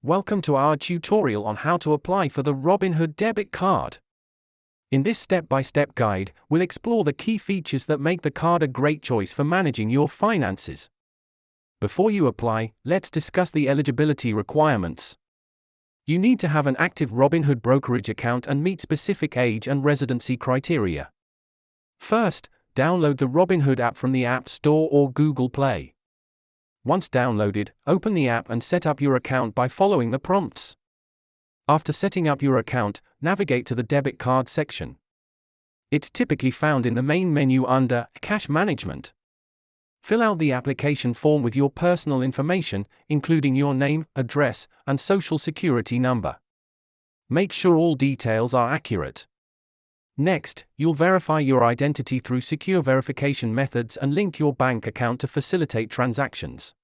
Welcome to our tutorial on how to apply for the Robinhood Debit Card. In this step-by-step guide, we'll explore the key features that make the card a great choice for managing your finances. Before you apply, let's discuss the eligibility requirements. You need to have an active Robinhood brokerage account and meet specific age and residency criteria. First, download the Robinhood app from the App Store or Google Play. Once downloaded, open the app and set up your account by following the prompts. After setting up your account, navigate to the debit card section. It's typically found in the main menu under Cash Management. Fill out the application form with your personal information, including your name, address, and social security number. Make sure all details are accurate. Next, you'll verify your identity through secure verification methods and link your bank account to facilitate transactions.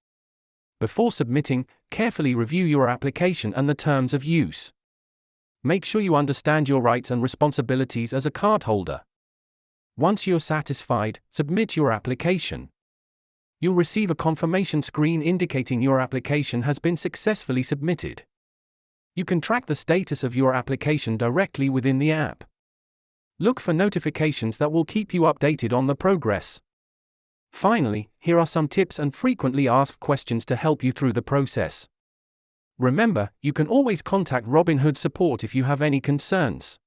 Before submitting, carefully review your application and the terms of use. Make sure you understand your rights and responsibilities as a cardholder. Once you're satisfied, submit your application. You'll receive a confirmation screen indicating your application has been successfully submitted. You can track the status of your application directly within the app. Look for notifications that will keep you updated on the progress. Finally, here are some tips and frequently asked questions to help you through the process. Remember, you can always contact Robinhood support if you have any concerns.